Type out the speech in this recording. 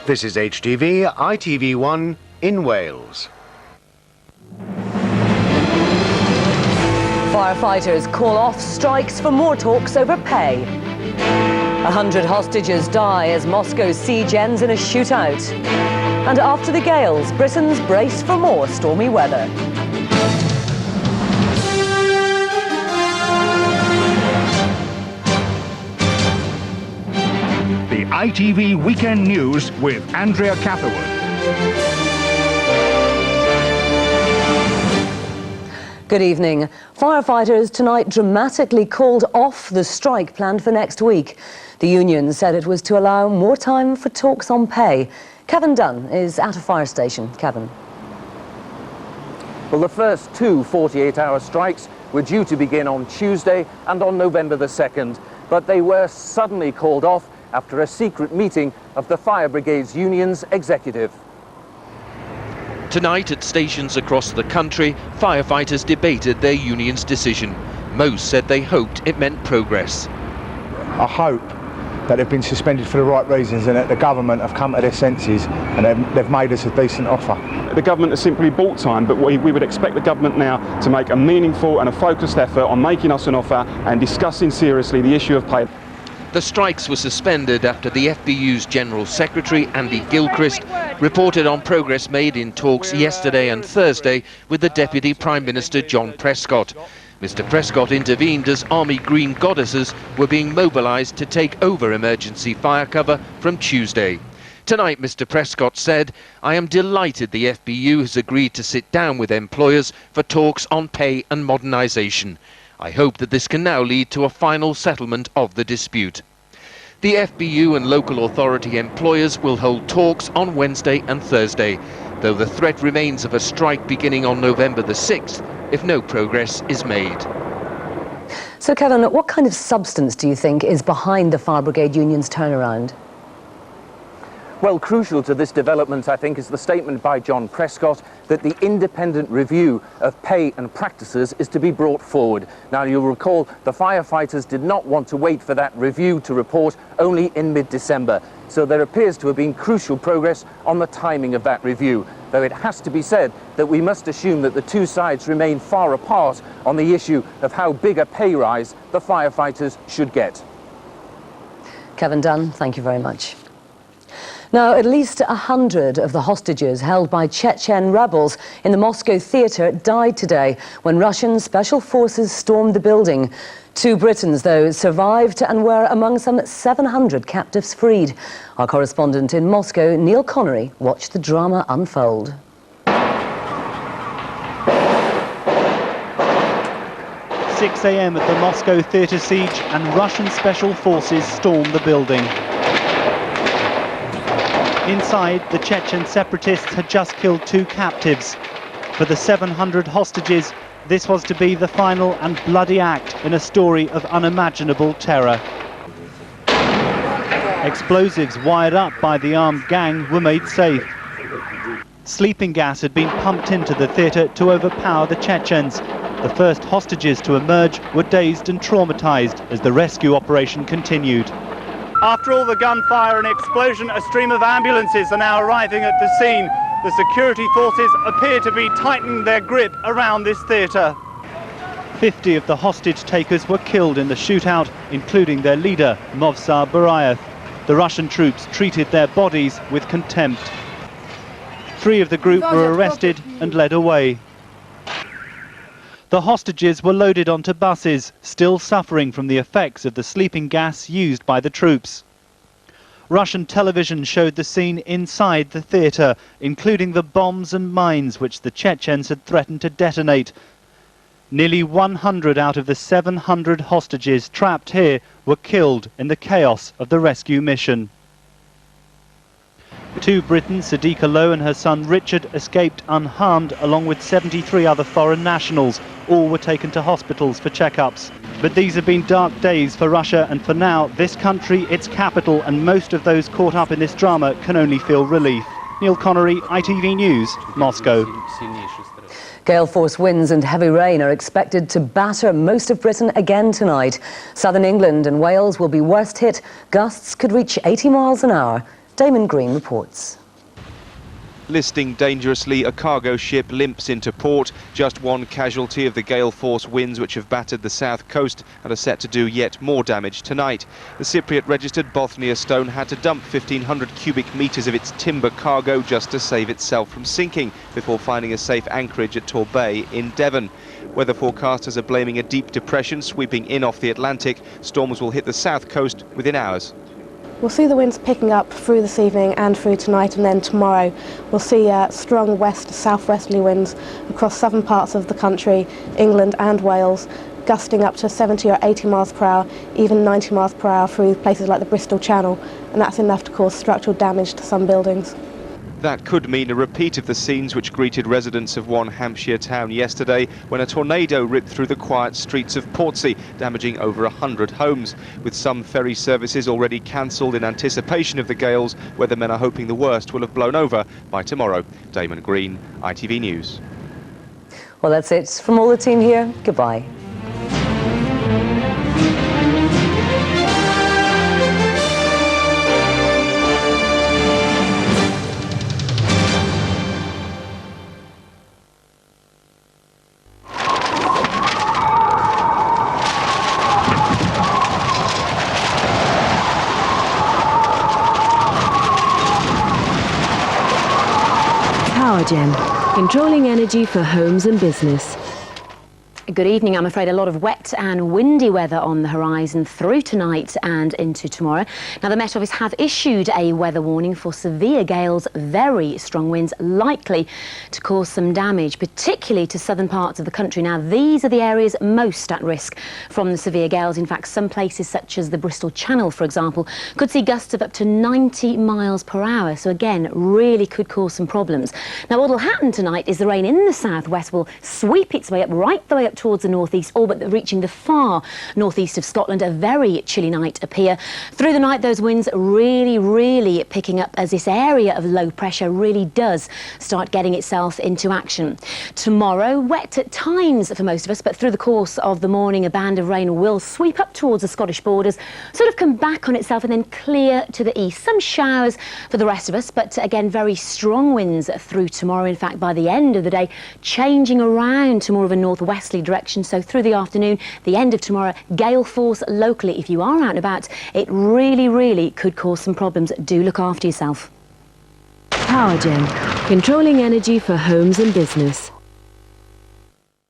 This is HTV, ITV1 in Wales. Firefighters call off strikes for more talks over pay. 100 hostages die as Moscow's siege ends in a shootout. And after the gales, Britons brace for more stormy weather. The ITV Weekend News with Andrea Catherwood. Good evening. Firefighters tonight dramatically called off the strike planned for next week. The union said it was to allow more time for talks on pay. Kevin Dunn is at a fire station. Kevin. Well, the first two 48-hour strikes were due to begin on Tuesday and on November the 2nd, but they were suddenly called off after a secret meeting of the Fire Brigade's union's executive. Tonight at stations across the country, firefighters debated their union's decision. Most said they hoped it meant progress. I hope that they've been suspended for the right reasons and that the government have come to their senses and they've made us a decent offer. The government has simply bought time, but we would expect the government now to make a meaningful and a focused effort on making us an offer and discussing seriously the issue of pay. The strikes were suspended after the FBU's General Secretary, Andy Gilchrist, reported on progress made in talks yesterday and Thursday with the Deputy Prime Minister John Prescott. Mr. Prescott intervened as Army Green Goddesses were being mobilised to take over emergency fire cover from Tuesday. Tonight, Mr. Prescott said, "I am delighted the FBU has agreed to sit down with employers for talks on pay and modernisation. I hope that this can now lead to a final settlement of the dispute." The FBU and local authority employers will hold talks on Wednesday and Thursday, though the threat remains of a strike beginning on November the 6th if no progress is made. So, Kevin, what kind of substance do you think is behind the Fire Brigade union's turnaround? Well, crucial to this development, I think, is the statement by John Prescott that the independent review of pay and practices is to be brought forward. Now, you'll recall the firefighters did not want to wait for that review to report only in mid-December. So there appears to have been crucial progress on the timing of that review, though it has to be said that we must assume that the two sides remain far apart on the issue of how big a pay rise the firefighters should get. Kevin Dunn, thank you very much. Now, at least 100 of the hostages held by Chechen rebels in the Moscow theatre died today when Russian special forces stormed the building. 2 Britons, though, survived and were among some 700 captives freed. Our correspondent in Moscow, Neil Connery, watched the drama unfold. 6 a.m. at the Moscow theatre siege and Russian special forces stormed the building. Inside, the Chechen separatists had just killed 2 captives. For the 700 hostages, this was to be the final and bloody act in a story of unimaginable terror. Explosives wired up by the armed gang were made safe. Sleeping gas had been pumped into the theatre to overpower the Chechens. The first hostages to emerge were dazed and traumatized as the rescue operation continued. After all the gunfire and explosion, a stream of ambulances are now arriving at the scene. The security forces appear to be tightening their grip around this theatre. 50 of the hostage takers were killed in the shootout, including their leader, Movsar Barayev. The Russian troops treated their bodies with contempt. 3 of the group were arrested and led away. The hostages were loaded onto buses, still suffering from the effects of the sleeping gas used by the troops. Russian television showed the scene inside the theatre, including the bombs and mines which the Chechens had threatened to detonate. Nearly 100 out of the 700 hostages trapped here were killed in the chaos of the rescue mission. 2 Britons, Sadiqa Lowe and her son Richard, escaped unharmed along with 73 other foreign nationals. All were taken to hospitals for checkups. But these have been dark days for Russia, and for now, this country, its capital, and most of those caught up in this drama can only feel relief. Neil Connery, ITV News, Moscow. Gale force winds and heavy rain are expected to batter most of Britain again tonight. Southern England and Wales will be worst hit. Gusts could reach 80 miles an hour. Damon Green reports. Listing dangerously, a cargo ship limps into port. Just one casualty of the gale force winds which have battered the south coast and are set to do yet more damage tonight. The Cypriot-registered Bothnia Stone had to dump 1,500 cubic metres of its timber cargo just to save itself from sinking before finding a safe anchorage at Torbay in Devon. Weather forecasters are blaming a deep depression sweeping in off the Atlantic. Storms will hit the south coast within hours. We'll see the winds picking up through this evening and through tonight, and then tomorrow we'll see strong west to southwesterly winds across southern parts of the country, England and Wales, gusting up to 70 or 80 miles per hour, even 90 miles per hour through places like the Bristol Channel, and that's enough to cause structural damage to some buildings. That could mean a repeat of the scenes which greeted residents of one Hampshire town yesterday when a tornado ripped through the quiet streets of Portsea, damaging over 100 homes. With some ferry services already cancelled in anticipation of the gales, weathermen are hoping the worst will have blown over by tomorrow. Damon Green, ITV News. Well, that's it from all the team here. Goodbye. Controlling energy for homes and business. Good evening. I'm afraid a lot of wet and windy weather on the horizon through tonight and into tomorrow. Now, the Met Office have issued a weather warning for severe gales, very strong winds likely to cause some damage, particularly to southern parts of the country. Now, these are the areas most at risk from the severe gales. In fact, some places such as the Bristol Channel, for example, could see gusts of up to 90 miles per hour. So again, really could cause some problems. Now, what will happen tonight is the rain in the southwest will sweep its way up, right the way up towards the northeast, all but reaching the far northeast of Scotland. A very chilly night appear. Through the night, those winds really picking up as this area of low pressure really does start getting itself into action. Tomorrow, wet at times for most of us, but through the course of the morning, a band of rain will sweep up towards the Scottish borders, sort of come back on itself and then clear to the east. Some showers for the rest of us, but again, very strong winds through tomorrow. In fact, by the end of the day, changing around to more of a northwesterly direction. So through the afternoon, the end of tomorrow, gale force locally. If you are out and about, it really could cause some problems. Do look after yourself. Powergen, controlling energy for homes and business.